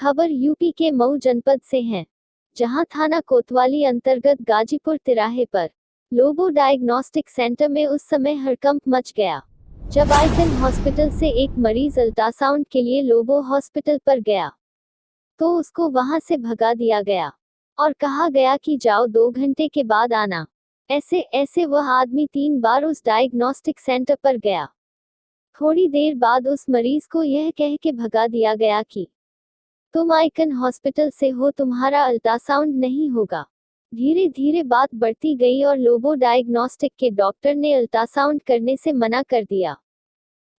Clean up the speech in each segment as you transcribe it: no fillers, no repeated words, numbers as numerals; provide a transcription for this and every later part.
खबर यूपी के मऊ जनपद से है, जहां थाना कोतवाली अंतर्गत गाजीपुर तिराहे पर लोबो डायग्नोस्टिक सेंटर में उस समय हड़कंप मच गया जब आइकन हॉस्पिटल से एक मरीज अल्ट्रासाउंड के लिए लोबो हॉस्पिटल पर गया तो उसको वहां से भगा दिया गया और कहा गया कि जाओ 2 घंटे के बाद आना। ऐसे वह आदमी 3 बार उस डायग्नोस्टिक सेंटर पर गया। थोड़ी देर बाद उस मरीज को यह कह के भगा दिया गया कि तुम आइकन हॉस्पिटल से हो, तुम्हारा अल्ट्रासाउंड नहीं होगा। धीरे धीरे बात बढ़ती गई और लोबो डायग्नोस्टिक के डॉक्टर ने अल्ट्रासाउंड करने से मना कर दिया।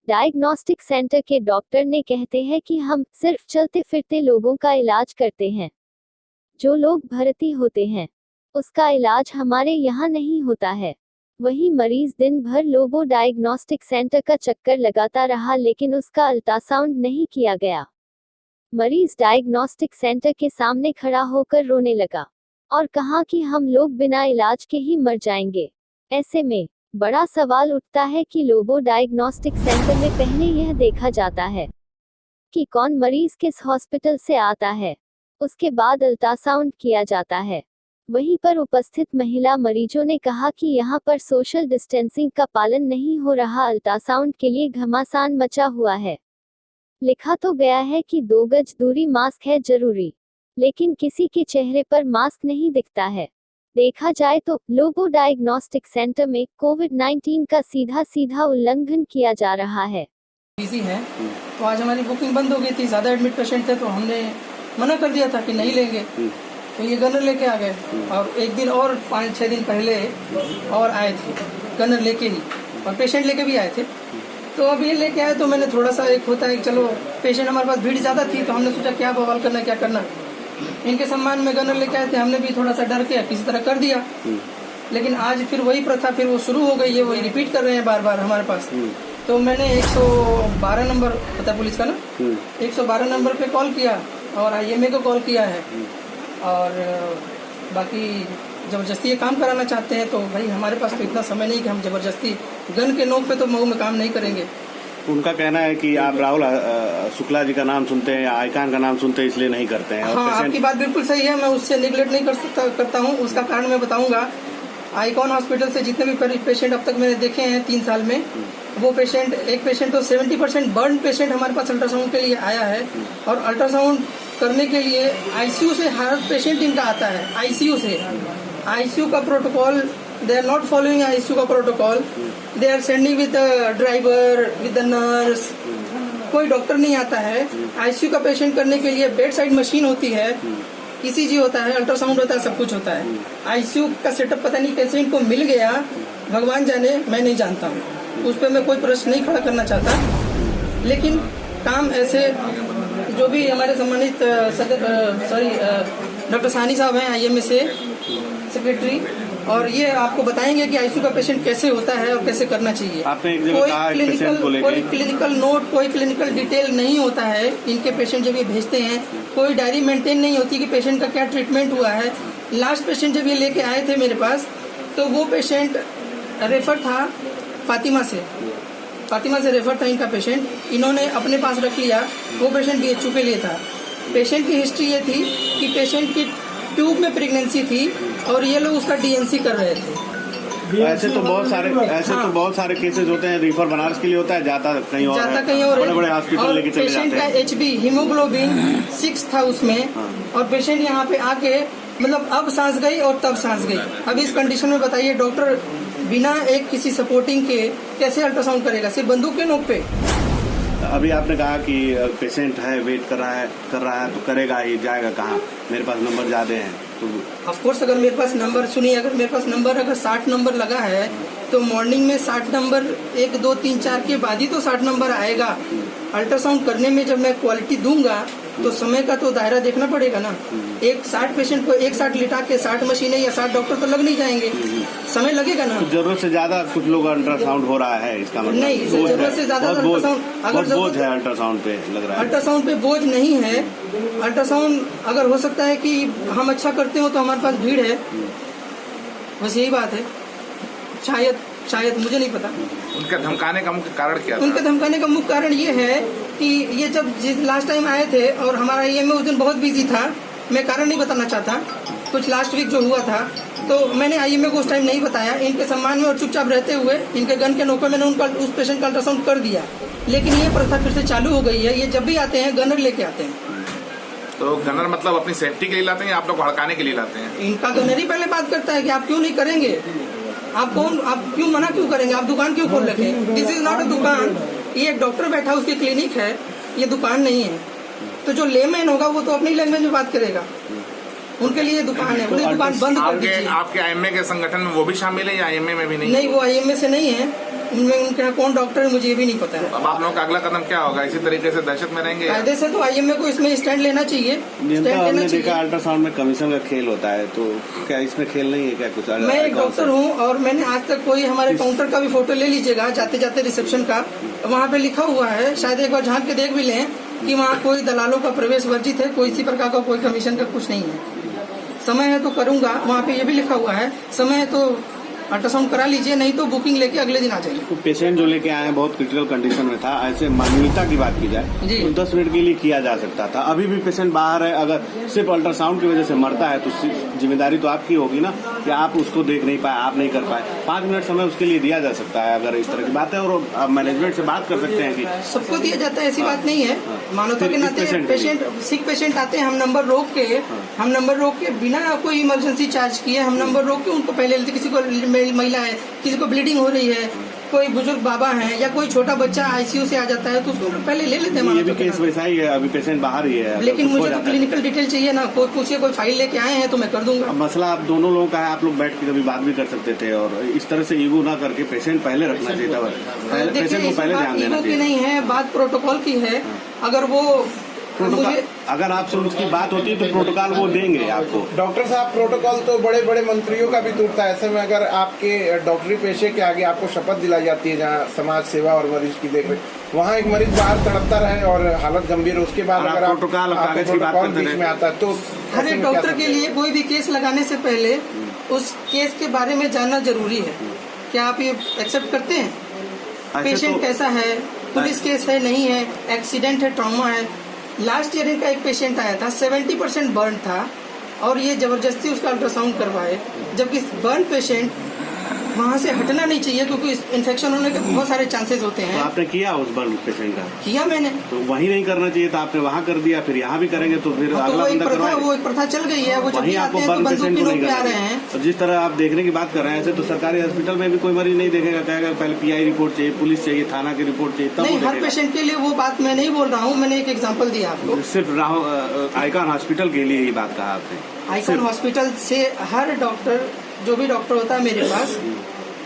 डायग्नोस्टिक सेंटर के डॉक्टर ने कहते हैं कि हम सिर्फ चलते फिरते लोगों का इलाज करते हैं, जो लोग भर्ती होते हैं उसका इलाज हमारे यहाँ नहीं होता है। वही मरीज दिन भर लोबो डायग्नोस्टिक सेंटर का चक्कर लगाता रहा लेकिन उसका अल्ट्रासाउंड नहीं किया गया। मरीज डायग्नोस्टिक सेंटर के सामने खड़ा होकर रोने लगा और कहा कि हम लोग बिना इलाज के ही मर जाएंगे। ऐसे में बड़ा सवाल उठता है कि लोबो डायग्नोस्टिक सेंटर में पहले यह देखा जाता है कि कौन मरीज किस हॉस्पिटल से आता है, उसके बाद अल्ट्रासाउंड किया जाता है। वहीं पर उपस्थित महिला मरीजों ने कहा कि यहाँ पर सोशल डिस्टेंसिंग का पालन नहीं हो रहा, अल्ट्रासाउंड के लिए घमासान मचा हुआ है। लिखा तो गया है कि 2 गज दूरी, मास्क है जरूरी, लेकिन किसी के चेहरे पर मास्क नहीं दिखता है। देखा जाए तो लोबो डायग्नोस्टिक सेंटर में कोविड-19 का सीधा उल्लंघन किया जा रहा है। बिजी है तो आज हमारी बुकिंग बंद हो गई थी, ज्यादा एडमिट पेशेंट थे तो हमने मना कर दिया था कि नहीं लेंगे। तो ये गनर लेके आ गए और एक दिन और 5-6 दिन पहले और आए थे गनर लेके ही, और पेशेंट लेके भी आए थे। तो अब ये लेके आए तो मैंने थोड़ा सा, एक होता है कि चलो पेशेंट हमारे पास भीड़ ज्यादा थी तो हमने सोचा क्या बवाल करना, क्या करना। इनके सम्मान में गनर लेके आए थे, हमने भी थोड़ा सा डर के किसी तरह कर दिया। लेकिन आज फिर वही प्रथा फिर वो शुरू हो गई है, वही रिपीट कर रहे हैं बार बार हमारे पास। तो मैंने 112 नंबर पता पुलिस का ना, 112 नंबर पे कॉल किया और IMA को कॉल किया है। और बाकी जबरदस्ती ये काम कराना चाहते हैं तो भाई हमारे पास तो इतना समय नहीं कि हम जबरदस्ती गन के नोक पे तो मऊ में काम नहीं करेंगे। उनका कहना है कि आप राहुल शुक्ला जी का नाम सुनते हैं या आइकान का नाम सुनते हैं इसलिए नहीं करते हैं। हाँ, आपकी बात बिल्कुल सही है, मैं उससे निगलेक्ट नहीं करता हूँ। उसका कारण मैं बताऊंगा। आइकॉन हॉस्पिटल से जितने भी पेशेंट अब तक मैंने देखे हैं 3 साल में, वो पेशेंट, एक पेशेंट तो 70% बर्न पेशेंट हमारे पास अल्ट्रासाउंड के लिए आया है। और अल्ट्रासाउंड करने के लिए ICU से हर पेशेंट इनका आता है। ICU से, ICU का protocol, they are not following ICU का protocol, they are sending with the driver, with the nurse. कोई डॉक्टर नहीं आता है। ICU का पेशेंट करने के लिए बेड साइड मशीन होती है, ECG होता है, अल्ट्रासाउंड होता है, सब कुछ होता है। ICU का सेटअप पता नहीं कैसे इनको मिल गया, भगवान जाने, मैं नहीं जानता हूँ। उस पर मैं कोई प्रश्न नहीं खड़ा करना चाहता। लेकिन काम ऐसे, जो भी हमारे सम्मानित डॉक्टर सानी साहब हैं IMA से सेक्रेटरी, और ये आपको बताएंगे कि ICU का पेशेंट कैसे होता है और कैसे करना चाहिए। आपने एक जगह कहा कोई क्लिनिकल नोट, कोई क्लिनिकल डिटेल नहीं होता है। इनके पेशेंट जब ये भेजते हैं कोई डायरी मेंटेन नहीं होती कि पेशेंट का क्या ट्रीटमेंट हुआ है। लास्ट पेशेंट जब ये लेके आए थे मेरे पास तो वो पेशेंट रेफर था फातिमा से रेफर था इनका पेशेंट। इन्होंने अपने पास रख लिया, वो पेशेंट BHU के लिए था। पेशेंट की हिस्ट्री ये थी कि पेशेंट की ट्यूब में प्रेगनेंसी थी और ये लोग उसका DNC कर रहे थे। ऐसे तो बहुत सारे केसेस होते हैं, रिफर बनारस के लिए होता है, जाता कहीं और बड़े हॉस्पिटल लेके चले जाते हैं। पेशेंट का HB हीमोग्लोबिन 6 था उसमें, और पेशेंट यहाँ पे आके मतलब अब सांस गई और तब सांस गई। अब इस कंडीशन में बताइए डॉक्टर बिना एक किसी सपोर्टिंग के कैसे अल्ट्रासाउंड करेगा, सिर्फ बंदूक के नोक पे। अभी आपने कहा कि पेशेंट है, वेट कर रहा है तो करेगा ही, जाएगा कहाँ? मेरे पास नंबर ज्यादा हैं तो ऑफ कोर्स अगर मेरे पास नंबर, सुनिए, अगर मेरे पास नंबर अगर 60 नंबर लगा है तो मॉर्निंग में 60 नंबर 1, 2, 3, 4 के बाद ही तो 60 नंबर आएगा। अल्ट्रासाउंड करने में जब मैं क्वालिटी दूंगा तो समय का तो दायरा देखना पड़ेगा ना। एक 60 पेशेंट को एक 60 लिटा के 60 मशीनें या 60 डॉक्टर तो लग नहीं जाएंगे, समय लगेगा ना। जरूरत से ज्यादा कुछ लोग अल्ट्रासाउंड हो रहा है, इसका मतलब नहीं, जरूरत से ज्यादा अल्ट्रासाउंड, अगर बोझ है अल्ट्रासाउंड पे लग रहा है। अल्ट्रासाउंड पे बोझ नहीं है। अल्ट्रासाउंड अगर हो सकता है कि हम अच्छा करते हो तो हमारे पास भीड़ है, बस यही बात है। शायद, मुझे नहीं पता। उनका धमकाने का मुख्य कारण क्या था? उनके धमकाने का मुख्य कारण ये है कि ये जब लास्ट टाइम आए थे और हमारा IMA उस दिन बहुत बिजी था, मैं कारण नहीं बताना चाहता, कुछ लास्ट वीक जो हुआ था, तो मैंने IMA को उस टाइम नहीं बताया इनके सम्मान में, और चुपचाप रहते हुए इनके गन के नोक पे मैंने उनका उस पेशेंट का अल्ट्रासाउंड कर दिया। लेकिन ये प्रथा फिर से चालू हो गई है, ये जब भी आते हैं गनर लेके आते हैं। तो गनर मतलब अपनी सेफ्टी के लिए लाते हैं या आप लोग भड़काने के लिए लाते हैं? इनका गनर ही पहले बात करता है कि आप क्यों नहीं करेंगे, आप क्यों मना क्यों करेंगे, आप दुकान क्यों खोल रखे हैं? दिस इज नॉट अ दुकान, ये एक डॉक्टर बैठा उसकी क्लिनिक है, ये दुकान नहीं है। तो जो लेमैन होगा वो तो अपनी लैंग्वेज में बात करेगा, उनके लिए दुकान है, उन्हें दुकान बंद कर दीजिए। आपके IMA के संगठन में वो भी शामिल है या IMA में भी नहीं? नहीं, वो IMA से नहीं है, उनमें उनके यहाँ कौन डॉक्टर है मुझे ये भी नहीं पता है। अब आप लोगों का अगला कदम क्या होगा? इसी तरीके से दहशत में रहेंगे? कायदे से तो IMA को इसमें स्टैंड लेना चाहिए। हमने देखा अल्ट्रासाउंड में कमीशन का खेल होता है, तो क्या इसमें खेल नहीं है क्या कुछ? मैं एक डॉक्टर हूँ और मैंने आज तक कोई हमारे काउंटर का भी फोटो ले लीजिएगा जाते जाते रिसेप्शन का, वहाँ पे लिखा हुआ है, शायद एक बार झांक के देख भी लें कि वहाँ कोई दलालों का प्रवेश वर्जित है, कोई इसी प्रकार का कोई कमीशन का कुछ नहीं है। समय है तो करूंगा, वहाँ पे ये भी लिखा हुआ है, समय है तो अल्ट्रासाउंड करा लीजिए, नहीं तो बुकिंग लेके अगले दिन आ जाइए। तो पेशेंट जो लेके आए हैं बहुत क्रिटिकल कंडीशन में था, ऐसे मानवीयता की बात की जाए तो 10 मिनट के लिए किया जा सकता था। अभी भी पेशेंट बाहर है, अगर सिर्फ अल्ट्रासाउंड की वजह से मरता है तो जिम्मेदारी तो आपकी होगी ना कि आप उसको देख नहीं पाए, आप नहीं कर पाए। 5 मिनट समय उसके लिए दिया जा सकता है अगर इस तरह की बात है, और मैनेजमेंट से बात कर सकते हैं कि सबको दिया जाता है, ऐसी बात नहीं है। मानवता के नाते पेशेंट सिक पेशेंट आते हैं, हम नंबर रोक के बिना कोई इमरजेंसी चार्ज किए हम नंबर रोक के उनको पहले लेते। किसी को महिला है, किसी को ब्लीडिंग हो रही है, कोई बुजुर्ग बाबा है या कोई छोटा बच्चा ICU से आ जाता है तो उसको पहले ले लेते हैं। ये भी केस वैसा ही है, अभी पेशेंट बाहर ही है। लेकिन मुझे तो क्लिनिकल डिटेल चाहिए ना, कोई पूछिए कोई फाइल लेके आए हैं तो मैं कर दूंगा। मसला आप दोनों लोगों का है, आप लोग बैठ के कभी बात भी कर सकते थे, और इस तरह से ईगो ना करके पेशेंट पहले रखना चाहिए था, पेशेंट को पहले ध्यान देना चाहिए। नहीं है, बात प्रोटोकॉल की है। अगर वो अगर आपसे उसकी बात होती है तो प्रोटोकॉल वो देंगे आपको। डॉक्टर साहब, प्रोटोकॉल तो बड़े बड़े मंत्रियों का भी टूटता है। ऐसे में अगर आपके डॉक्टरी पेशे के आगे आपको शपथ दिलाई जाती है जहाँ समाज सेवा और मरीज की देखरेख, वहाँ एक मरीज बाहर तड़पता रहे और हालत गंभीर है, उसके बाद अगर प्रोटोकॉल बीच में आता है तो हर एक डॉक्टर के लिए कोई भी केस लगाने से पहले उस केस के बारे में जानना जरूरी है। क्या आप ये एक्सेप्ट करते हैं? पेशेंट कैसा है, पुलिस केस है नहीं है, एक्सीडेंट है, ट्रॉमा है। लास्ट ईयर इनका एक पेशेंट आया था, 70% बर्न था और ये जबरदस्ती उसका अल्ट्रासाउंड करवाए, जबकि बर्न पेशेंट वहाँ से हटना नहीं चाहिए क्योंकि इन्फेक्शन होने के बहुत सारे चांसेस होते हैं। तो आपने किया उस बर्न पेशेंट का? किया मैंने। तो वहीं नहीं करना चाहिए था, आपने वहाँ कर दिया, फिर यहाँ भी करेंगे तो फिर अगला बंदा करवाएगा। वो एक प्रथा चल गई है, वो जब भी आते हैं तो बर्न पेशेंट को नहीं आ रहे हैं। और जिस तरह आप देखने की बात कर रहे हैं ऐसे तो सरकारी हॉस्पिटल में भी कोई मरीज नहीं देखेगा, कहेगा पहले PI रिपोर्ट चाहिए, पुलिस चाहिए, थाना की रिपोर्ट चाहिए, तब नहीं। हर पेशेंट के लिए वो बात मैं नहीं बोल रहा हूँ, मैंने एक एग्जाम्पल दिया आपको। सिर्फ आइकॉन हॉस्पिटल के लिए ये बात कहा आपने? आइकॉन हॉस्पिटल से हर डॉक्टर, जो भी डॉक्टर होता है मेरे पास,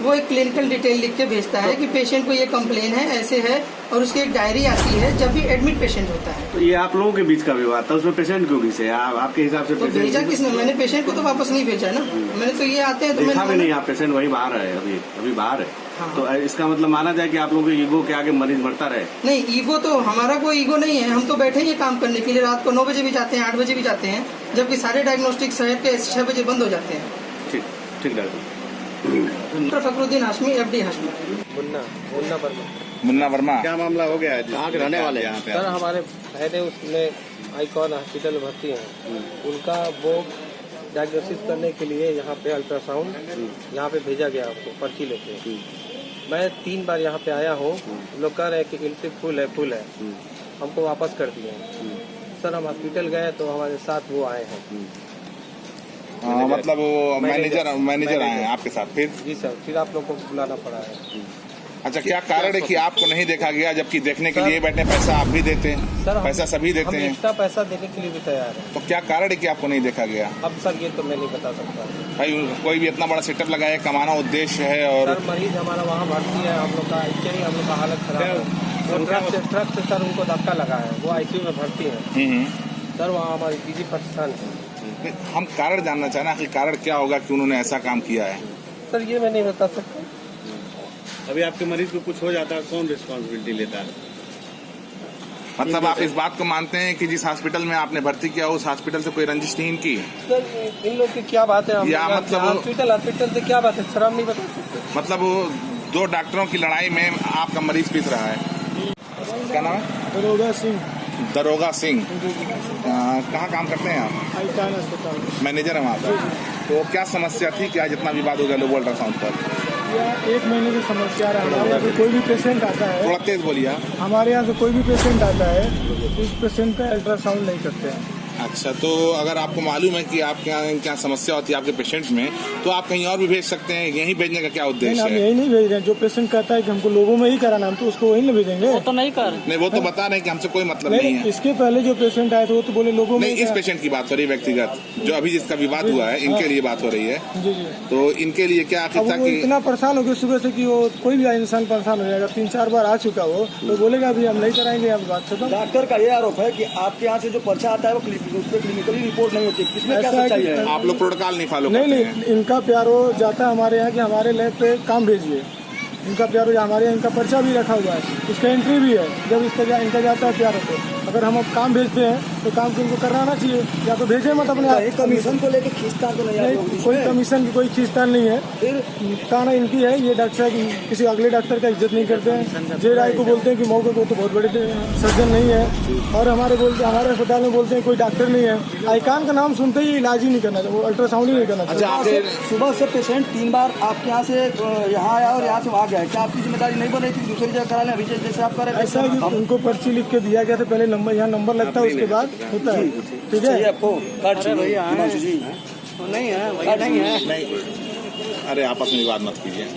वो एक क्लिनिकल डिटेल लिख के भेजता है कि पेशेंट को ये कंप्लेन है, ऐसे है, और उसकी एक डायरी आती है जब भी एडमिट पेशेंट होता है। तो ये आप लोगों के बीच का विवाद था, उसमें पेशेंट क्यों घिसे? आपके हिसाब से तो भेजा किसने? मैंने पेशेंट को तो वापस नहीं भेजा ना, मैंने तो ये आते हैं तो देखा भी नहीं। आप पेशेंट वही बाहर है, अभी बाहर है। हाँ। तो इसका मतलब माना जाए कि आप लोगों के ईगो के आगे मरीज मरता रहे? नहीं, ईगो तो हमारा कोई ईगो नहीं है, हम तो बैठे ही काम करने के लिए। रात को 9 बजे भी जाते हैं, 8 बजे भी जाते हैं, जबकि सारे डायग्नोस्टिक शहर के 6 बजे बंद हो जाते हैं। ठीक ठीक doctor. Doctor Fakhruddin Hashmi, FD Hashmi. Munna Verma. क्या मामला हो गया है? कहाँ के रहने वाले यहाँ पे? सर हमारे भाई उसमें आइकॉन हॉस्पिटल में भर्ती हैं, उनका वो डायग्नोसिस करने के लिए यहाँ पे अल्ट्रासाउंड यहाँ पे भेजा गया आपको पर्ची लेके। मैं 3 बार यहाँ पे आया हूँ, लोग कह रहे हैं कि एंट्री फुल है, हमको वापस कर दिए। सर हम हॉस्पिटल गए तो हमारे साथ वो आए हैं। मतलब वो मैनेजर आए हैं आपके साथ? जी सर, फिर आप लोग को बुलाना पड़ा है। अच्छा, क्या कारण है कि आपको नहीं देखा गया जबकि देखने के लिए बैठे? पैसा आप भी देते हैं, पैसा सभी देते हैं, एक्स्ट्रा पैसा देने के लिए भी तैयार है। तो क्या कारण है कि आपको नहीं देखा गया? अब सर ये तो मैं नहीं बता सकता भाई। कोई भी इतना बड़ा सेटअप लगाया, कमाना उद्देश्य है, और सर मरीज हमारा वहाँ भर्ती है, हम लोग का एक्चुअली हम लोग का हालत खराब है। ट्रक से सर उनको धक्का लगा है, वो ICU में भर्ती है सर, वहाँ हमारी PG प्रतिष्ठान है। हम कारण जानना चाहना कि कारण क्या होगा कि उन्होंने ऐसा काम किया है? सर ये मैं नहीं बता सकता। अभी आपके मरीज को कुछ हो जाता है, कौन रिस्पॉन्सिबिलिटी लेता है? मतलब आप इस बात को मानते हैं कि जिस हॉस्पिटल में आपने भर्ती किया उस हॉस्पिटल से कोई रंजिश नहीं इनकी? सर इन लोग की क्या बात है? या मतलब हॉस्पिटल से क्या बात है सर, हम नहीं बता सकते। मतलब वो दो डॉक्टरों की लड़ाई में आपका मरीज पीस रहा है। क्या नाम है? दरोगा सिंह। दरोगा सिंह, कहाँ काम करते हैं आप? आईकान अस्पताल मैनेजर है वहाँ पर। तो क्या समस्या थी, क्या जितना विवाद हो गया लोगो अल्ट्रासाउंड पर? यह 1 महीने की समस्या है। हमारे यहाँ से कोई भी पेशेंट आता है, थोड़ा तेज बोलिए। हमारे यहाँ से कोई भी पेशेंट आता है, उस पेशेंट का अल्ट्रासाउंड नहीं करते हैं। अच्छा, तो अगर आपको मालूम है कि आपके यहाँ क्या समस्या होती है आपके पेशेंट में, तो आप कहीं और भी भेज सकते हैं। यहीं भेजने का क्या उद्देश्य हम है? यही नहीं भेज रहे हैं। जो पेशेंट कहता है कि हमको लोगों में ही कराना, हम तो उसको वही नहीं भेजेंगे। नहीं, वो तो बता रहे हैं कि हमसे कोई मतलब नहीं है। इसके पहले जो पेशेंट आए थे वो तो बोले लोगों में। नहीं, इस पेशेंट की बात हो रही है व्यक्तिगत, जो अभी जिसका विवाद हुआ है, इनके लिए बात हो रही है। जी जी। तो इनके लिए क्या आखिर था कि इतना परेशान हो गया सुबह से कि वो कोई भी इंसान परेशान हो जाएगा। 3-4 बार आ चुका वो, तो बोलेगा अभी हम नहीं कराएंगे। अब बात खत्म। डॉक्टर का ये आरोप है कि आपके यहाँ से जो पर्चा आता है वो उस पर क्लिनिकली रिपोर्ट नहीं होती। इसमें क्या सच्चाई है? आप लोग प्रोटोकॉल नहीं फॉलो करते हैं? नहीं, इनका प्यारो जाता है हमारे यहाँ कि हमारे लैब पे काम भेजिए। इनका प्यारो हमारे यहाँ, इनका पर्चा भी रखा हुआ है, उसका एंट्री भी है। जब इनका जाता है प्यारो को, अगर हम अब काम भेजते हैं तो काम को इनको कराना चाहिए, या तो भेजे मत अपने आप। कमीशन को लेकर खींचतान तो नहीं, कोई कमीशन की कोई खींचतान नहीं है। फिर ताना इनकी है, ये डॉक्टर साहब किसी अगले डॉक्टर का इज्जत नहीं करते हैं। जे राय को बोलते हैं कि मौके को तो बहुत बड़े सर्जन नहीं है, और हमारे अस्पताल में बोलते हैं कोई डॉक्टर नहीं है। आईकान का नाम सुनते ही इलाज ही नहीं करना चाहिए, वो अल्ट्रासाउंड ही नहीं करना चाहिए। सुबह से पेशेंट 3 बार आपके यहाँ से यहाँ आया और यहाँ से वहाँ गया। क्या आपकी जिम्मेदारी नहीं बन रही थी दूसरी जगह करा लें? अभी जैसे आप कर रहे हैं, ऐसा है कि उनको पर्ची लिख के दिया गया था, पहले नंबर यहाँ नंबर लगता है, उसके बाद होता है। ठीक है आपको कार्ड चाहिए? नहीं है, नहीं, अरे आपस में बात मत कीजिए।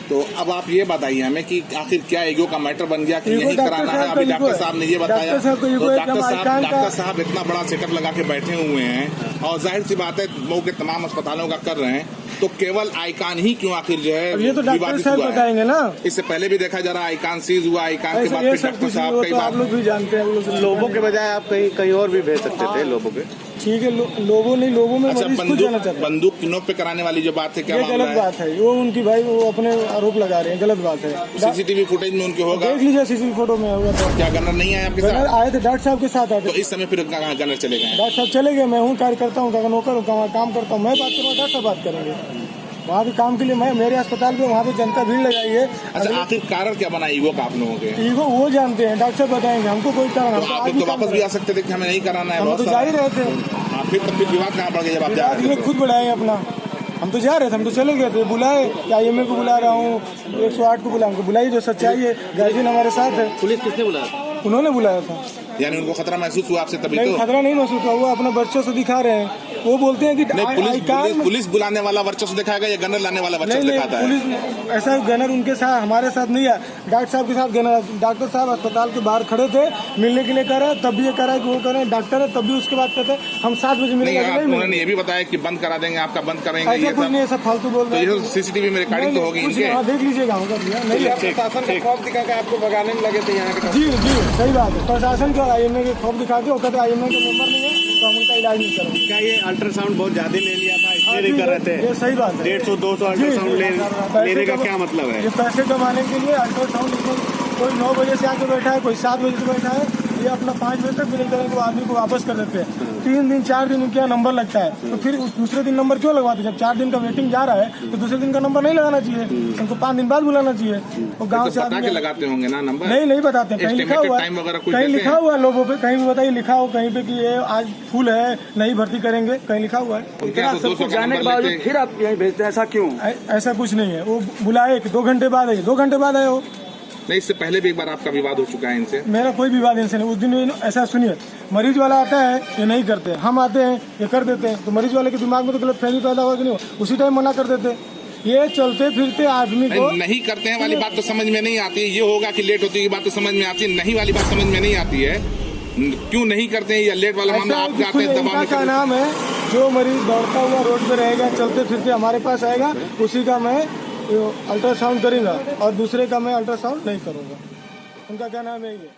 तो अब आप ये बताइए हमें कि आखिर क्या ईगो का मैटर बन गया कि यही कराना है? अभी डॉक्टर साहब ने ये बताया। तो डॉक्टर साहब इतना बड़ा सेटअप लगा के बैठे हुए हैं, और जाहिर सी बात है मौके तमाम अस्पतालों का कर रहे हैं, तो केवल आईकान ही क्यों आखिर जो है ये तो डॉक्टर साहब बताएंगे ना। इससे पहले भी देखा जा रहा है आईकान सीज हुआ, आईकान के बाद फिर डॉक्टर साहब कई आप लोग भी जानते हैं। लोगों के बजाय आप कहीं और भी भेज सकते थे लोगों के। ठीक है, लोगों में अच्छा, मरीज खुद जाना चाहते हैं। बंदूक की नोक पे कराने वाली जो बात है, क्या गलत बात है। वो उनकी भाई वो अपने आरोप लगा रहे हैं, गलत बात है। सीसीटीवी फुटेज में उनके होगा, देख लीजिए सीसीटीवी फोटो में होगा। तो क्या गनर नहीं आए आपके साथ? आए थे, डॉक्टर साहब के साथ आए थे। तो इस समय फिर गनर चले गए? डॉक्टर साहब चले गए। मैं हूँ कार्यकर्ता हूँ, नौकर हूँ, काम करता हूँ। मैं बात करूँगा, डॉक्टर साहब बात करेंगे। वहाँ भी काम के लिए मैं मेरे अस्पताल पे वहाँ पे जनता भीड़ लगाई है। अच्छा, आखिर कारण क्या बना ईगो का आप लोगों के? ईगो वो जानते हैं, डॉक्टर साहब बताएंगे, हमको कोई कारण। तो आप तो वापस भी आ सकते थे कि हमें नहीं कराना है। हम तो जा ही रहे थे। फिर विवाद कहाँ पड़ गया जब आप जा रहे थे? खुद बढ़ाए अपना, हम तो जा रहे थे, हम तो चले गए थे। बुलाए, IMA को बुला रहा हूँ, 108 को बुलाइए, जो सच्चाई है। गार्जियन हमारे साथ है। पुलिस किसने बुलाया? उन्होंने बुलाया था। यानी उनको खतरा महसूस हुआ आपसे? तभी नहीं, तो खतरा नहीं महसूस हुआ, वो अपने बच्चों से दिखा रहे हैं। वो बोलते हैं कि पुलिस बुलाने वाला वर्चस्व दिखाएगा या गनर लाने वाला वर्चस्व दिखाता है? पुलिस ऐसा गनर उनके साथ, हमारे साथ नहीं है। डॉक्टर साहब के साथ गनर। डॉक्टर साहब अस्पताल के बाहर खड़े थे, मिलने के लिए कह रहे हैं, तब भी ये कह रहा है कि वो कह रहे हैं डॉक्टर है, तब भी उसके बाद कहते हैं हम 7 बजे मिलेंगे। उन्होंने ये भी बताया कि बंद करा देंगे, आपका बंद करेंगे। ऐसा कुछ नहीं, ऐसा फालतू बोल रहे हैं। सीसीटीवी में रिकॉर्डिंग तो होगी इनके, देख लीजिएगा। होगा भैया, नहीं प्रशासन का खौफ दिखा के आपको भगाने में लगे थे यहाँ के? जी सही बात है। प्रशासन का IMA के खौफ दिखा के, वो कहते IMA का नंबर नहीं है तो हम उनका इलाज नहीं करेंगे। क्या ये अल्ट्रासाउंड बहुत ज्यादा ले लिया था इसलिए नहीं कर रहे थे? ये सही बात है। 150-200 अल्ट्रासाउंड लेने का क्या मतलब है? ये पैसे कमाने के लिए अल्ट्रासाउंड कोई 9 बजे से आके बैठा है, कोई 7 बजे से बैठा है। ये अपना 5 बजे तक भी नहीं करेंगे, वो आदमी को वापस कर देते हैं। 3 दिन 4 दिन उनके यहाँ नंबर लगता है, तो फिर दूसरे दिन नंबर क्यों लगवाते? जब 4 दिन का वेटिंग जा रहा है तो दूसरे दिन का नंबर नहीं लगाना चाहिए, उनको 5 दिन बाद बुलाना चाहिए। वो गाँव से बता के लगाते होंगे ना नंबर? नहीं बताते। कहीं लिखा हुआ है, कहीं लिखा हुआ है लोगों पे, कहीं भी बताइए लिखा हो कहीं पे कि ये आज फुल है, नहीं भर्ती करेंगे, कहीं लिखा हुआ है। सब कुछ जाने के बावजूद फिर आप यहीं भेजते हैं, ऐसा क्यों? ऐसा कुछ नहीं है। वो बुलाए 2 घंटे बाद आए, 2 घंटे बाद आए वो। नहीं, इससे पहले भी एक बार आपका विवाद हो चुका है इनसे? मेरा कोई विवाद इनसे नहीं। उस दिन ऐसा सुनिए, मरीज वाला आता है, ये नहीं करते, हम आते हैं, ये कर देते हैं, तो मरीज वाले के दिमाग में तो गलतफहमी पैदा होगा कि नहीं? उसी टाइम मना कर देते। ये चलते फिरते आदमी को नहीं करते हैं वाली बात तो समझ में नहीं आती है। ये होगा कि लेट होती है बात तो समझ में आती है, नहीं वाली बात समझ में नहीं आती है। क्यों नहीं करते हैं? या लेट वाला मामला आप जाते हैं दबाव का नाम है, जो मरीज दौड़ता हुआ रोड पे रहेगा, चलते फिरते हमारे पास आएगा, उसी का मैं अल्ट्रासाउंड करूंगा, और दूसरे का मैं अल्ट्रासाउंड नहीं करूंगा। उनका क्या नाम है ये?